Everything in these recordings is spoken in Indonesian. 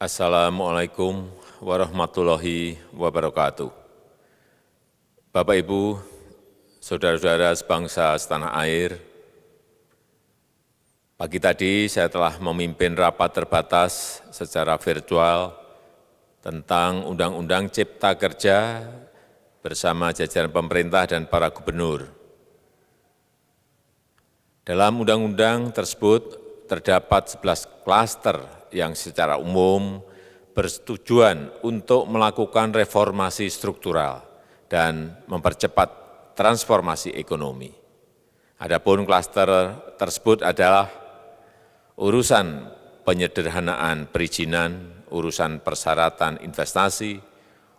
Assalamualaikum warahmatullahi wabarakatuh. Bapak, Ibu, saudara-saudara sebangsa setanah air, pagi tadi saya telah memimpin rapat terbatas secara virtual tentang Undang-Undang Cipta Kerja bersama jajaran pemerintah dan para gubernur. Dalam undang-undang tersebut terdapat 11 klaster yang secara umum bertujuan untuk melakukan reformasi struktural dan mempercepat transformasi ekonomi. Adapun klaster tersebut adalah urusan penyederhanaan perizinan, urusan persyaratan investasi,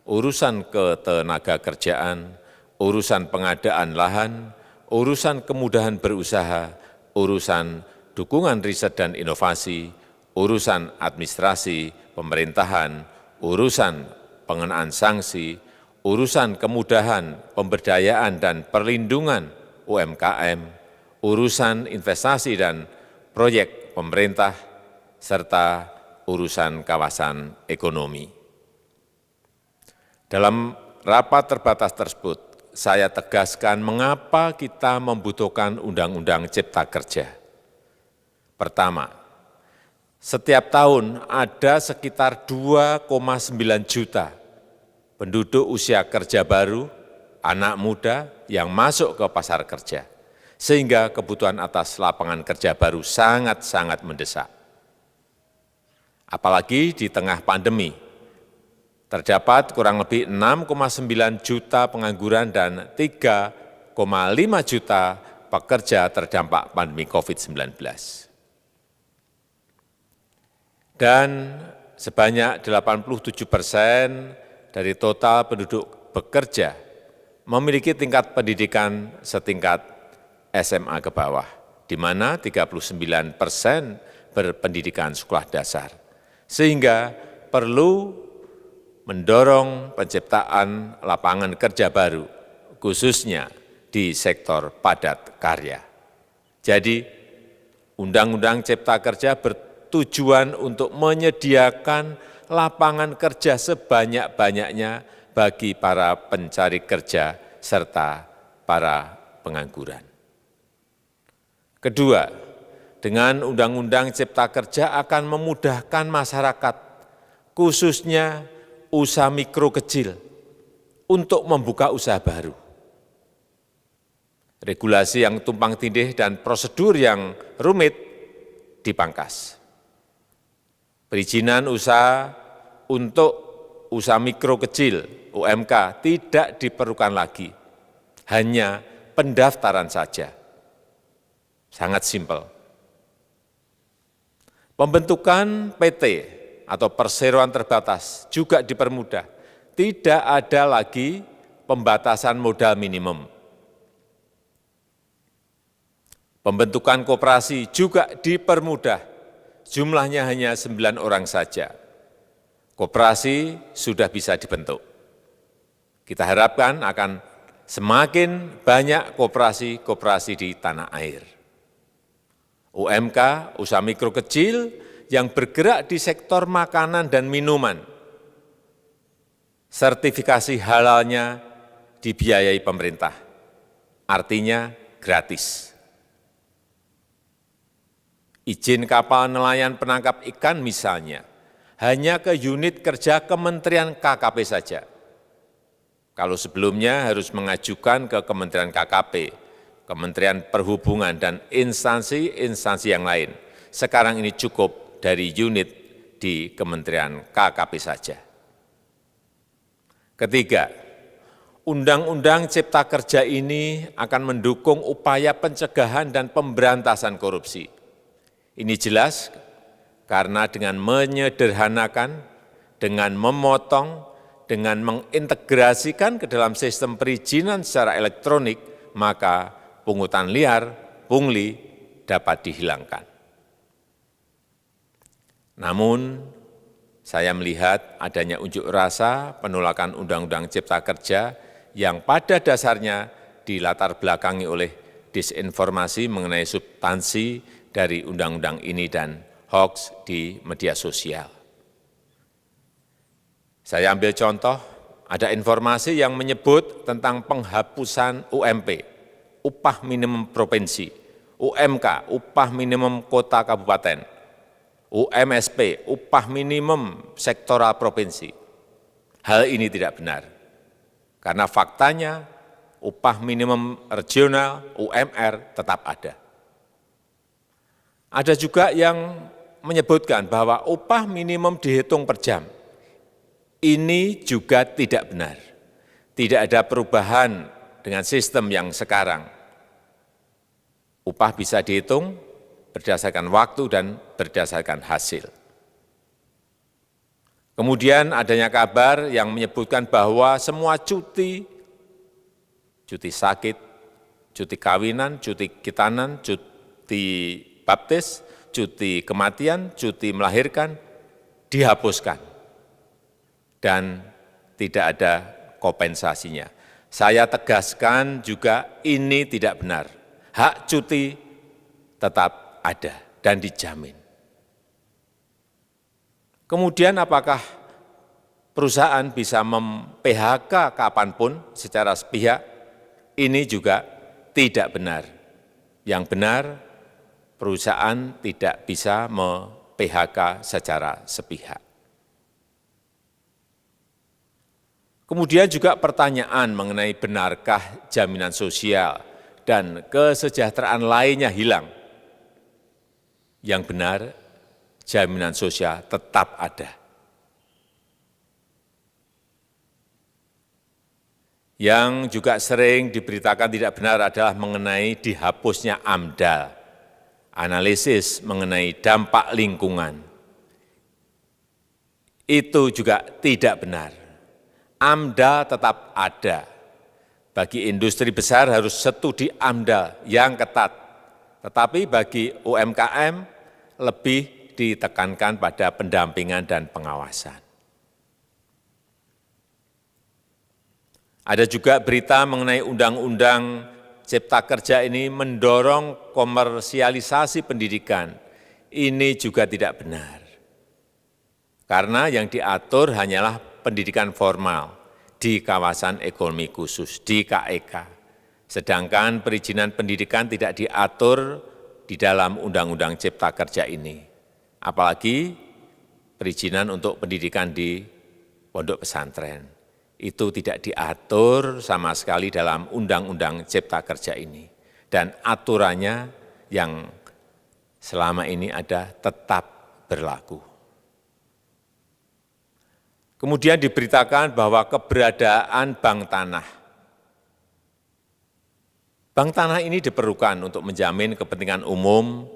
urusan ketenagakerjaan, urusan pengadaan lahan, urusan kemudahan berusaha, urusan dukungan riset dan inovasi, urusan administrasi pemerintahan, urusan pengenaan sanksi, urusan kemudahan pemberdayaan dan perlindungan UMKM, urusan investasi dan proyek pemerintah, serta urusan kawasan ekonomi. Dalam rapat terbatas tersebut, saya tegaskan mengapa kita membutuhkan Undang-Undang Cipta Kerja. Pertama, setiap tahun ada sekitar 2,9 juta penduduk usia kerja baru, anak muda yang masuk ke pasar kerja, sehingga kebutuhan atas lapangan kerja baru sangat-sangat mendesak. Apalagi di tengah pandemi, terdapat kurang lebih 6,9 juta pengangguran dan 3,5 juta pekerja terdampak pandemi COVID-19. Dan sebanyak 87% dari total penduduk bekerja memiliki tingkat pendidikan setingkat SMA ke bawah, di mana 39% berpendidikan sekolah dasar, sehingga perlu mendorong penciptaan lapangan kerja baru, khususnya di sektor padat karya. Jadi, Undang-Undang Cipta Kerja bertujuan untuk menyediakan lapangan kerja sebanyak-banyaknya bagi para pencari kerja serta para pengangguran. Kedua, dengan Undang-Undang Cipta Kerja akan memudahkan masyarakat, khususnya usaha mikro kecil, untuk membuka usaha baru. Regulasi yang tumpang tindih dan prosedur yang rumit dipangkas. Perizinan usaha untuk usaha mikro kecil, UMK, tidak diperlukan lagi, hanya pendaftaran saja. Sangat simpel. Pembentukan PT atau perseroan terbatas juga dipermudah. Tidak ada lagi pembatasan modal minimum. Pembentukan koperasi juga dipermudah. Jumlahnya hanya 9 orang saja. Koperasi sudah bisa dibentuk. Kita harapkan akan semakin banyak koperasi-koperasi di tanah air. UMK, usaha mikro kecil, yang bergerak di sektor makanan dan minuman, sertifikasi halalnya dibiayai pemerintah, artinya gratis. Izin kapal nelayan penangkap ikan misalnya, hanya ke unit kerja Kementerian KKP saja. Kalau sebelumnya harus mengajukan ke Kementerian KKP, Kementerian Perhubungan, dan instansi-instansi yang lain, sekarang ini cukup dari unit di Kementerian KKP saja. Ketiga, Undang-Undang Cipta Kerja ini akan mendukung upaya pencegahan dan pemberantasan korupsi. Ini jelas karena dengan menyederhanakan, dengan memotong, dengan mengintegrasikan ke dalam sistem perizinan secara elektronik, maka pungutan liar, pungli dapat dihilangkan. Namun, saya melihat adanya unjuk rasa penolakan Undang-Undang Cipta Kerja yang pada dasarnya dilatar belakangi oleh disinformasi mengenai substansi dari undang-undang ini dan hoax di media sosial. Saya ambil contoh, ada informasi yang menyebut tentang penghapusan UMP, upah minimum provinsi, UMK, upah minimum kota kabupaten, UMSP, upah minimum sektoral provinsi. Hal ini tidak benar, karena faktanya upah minimum regional, UMR, tetap ada. Ada juga yang menyebutkan bahwa upah minimum dihitung per jam. Ini juga tidak benar. Tidak ada perubahan dengan sistem yang sekarang. Upah bisa dihitung berdasarkan waktu dan berdasarkan hasil. Kemudian adanya kabar yang menyebutkan bahwa semua cuti sakit, cuti kawinan, cuti khitanan, cuti baptis, cuti kematian, cuti melahirkan, dihapuskan. Dan tidak ada kompensasinya. Saya tegaskan juga ini tidak benar. Hak cuti tetap ada dan dijamin. Kemudian apakah perusahaan bisa mem-PHK kapanpun secara sepihak? Ini juga tidak benar. Yang benar, perusahaan tidak bisa mem-PHK secara sepihak. Kemudian juga pertanyaan mengenai benarkah jaminan sosial dan kesejahteraan lainnya hilang. Yang benar, jaminan sosial tetap ada. Yang juga sering diberitakan tidak benar adalah mengenai dihapusnya AMDAL, analisis mengenai dampak lingkungan. Itu juga tidak benar. AMDAL tetap ada. Bagi industri besar harus studi AMDAL yang ketat. Tetapi bagi UMKM lebih ditekankan pada pendampingan dan pengawasan. Ada juga berita mengenai Undang-Undang Cipta Kerja ini mendorong komersialisasi pendidikan. Ini juga tidak benar. Karena yang diatur hanyalah pendidikan formal di kawasan ekonomi khusus, di KEK. Sedangkan perizinan pendidikan tidak diatur di dalam Undang-Undang Cipta Kerja ini. Apalagi perizinan untuk pendidikan di pondok pesantren. Itu tidak diatur sama sekali dalam Undang-Undang Cipta Kerja ini. Dan aturannya yang selama ini ada tetap berlaku. Kemudian diberitakan bahwa keberadaan bank tanah. Bank tanah ini diperlukan untuk menjamin kepentingan umum,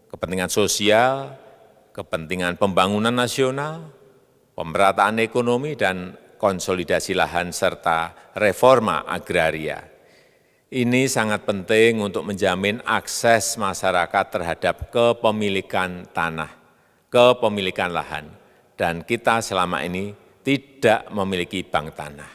kepentingan sosial, kepentingan pembangunan nasional, pemerataan ekonomi, dan konsolidasi lahan serta reforma agraria. Ini sangat penting untuk menjamin akses masyarakat terhadap kepemilikan tanah, kepemilikan lahan. Dan kita selama ini tidak memiliki bank tanah.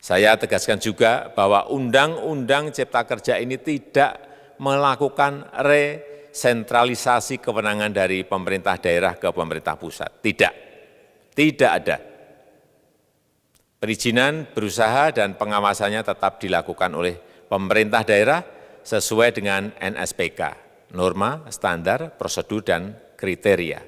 Saya tegaskan juga bahwa Undang-Undang Cipta Kerja ini tidak melakukan resentralisasi kewenangan dari pemerintah daerah ke pemerintah pusat. Tidak ada. Perizinan berusaha dan pengawasannya tetap dilakukan oleh pemerintah daerah sesuai dengan NSPK, norma, standar, prosedur, dan kriteria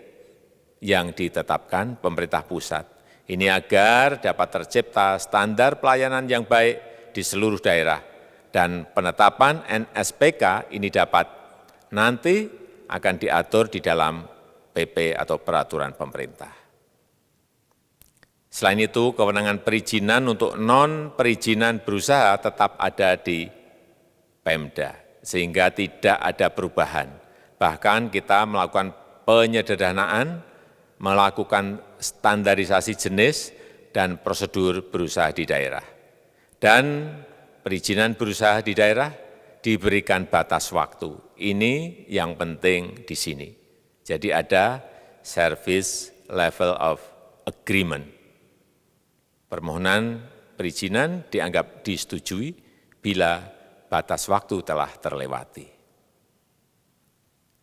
yang ditetapkan pemerintah pusat. Ini agar dapat tercipta standar pelayanan yang baik di seluruh daerah. Dan penetapan NSPK ini dapat nanti akan diatur di dalam PP atau peraturan pemerintah. Selain itu, kewenangan perizinan untuk non-perizinan berusaha tetap ada di Pemda, sehingga tidak ada perubahan. Bahkan kita melakukan penyederhanaan, melakukan standarisasi jenis dan prosedur berusaha di daerah. Dan perizinan berusaha di daerah diberikan batas waktu. Ini yang penting di sini. Jadi ada service level of agreement. Permohonan perizinan dianggap disetujui bila batas waktu telah terlewati.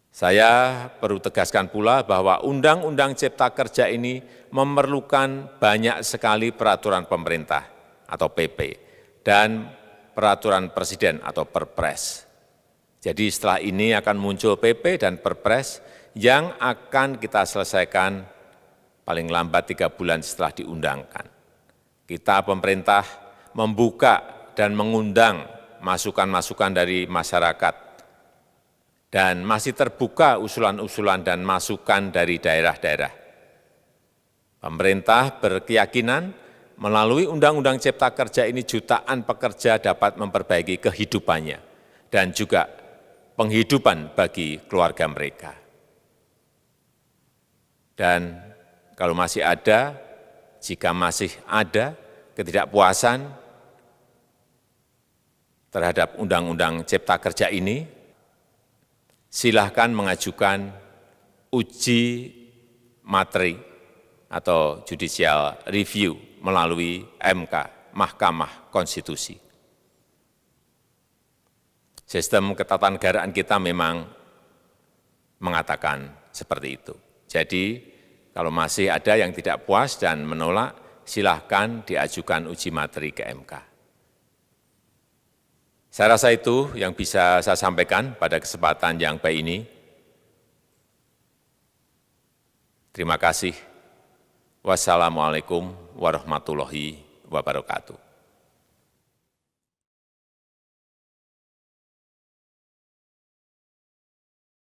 Saya perlu tegaskan pula bahwa Undang-Undang Cipta Kerja ini memerlukan banyak sekali peraturan pemerintah atau PP dan peraturan presiden atau Perpres. Jadi setelah ini akan muncul PP dan Perpres yang akan kita selesaikan paling lambat 3 bulan setelah diundangkan. Kita pemerintah membuka dan mengundang masukan-masukan dari masyarakat dan masih terbuka usulan-usulan dan masukan dari daerah-daerah. Pemerintah berkeyakinan melalui Undang-Undang Cipta Kerja ini jutaan pekerja dapat memperbaiki kehidupannya dan juga penghidupan bagi keluarga mereka. Dan kalau masih ada, jika masih ada ketidakpuasan terhadap Undang-Undang Cipta Kerja ini, silahkan mengajukan uji materi atau judicial review melalui MK, Mahkamah Konstitusi. Sistem ketatanegaraan kita memang mengatakan seperti itu. Jadi, kalau masih ada yang tidak puas dan menolak, silahkan diajukan uji materi ke MK. Saya rasa itu yang bisa saya sampaikan pada kesempatan yang baik ini. Terima kasih. Wassalamualaikum warahmatullahi wabarakatuh.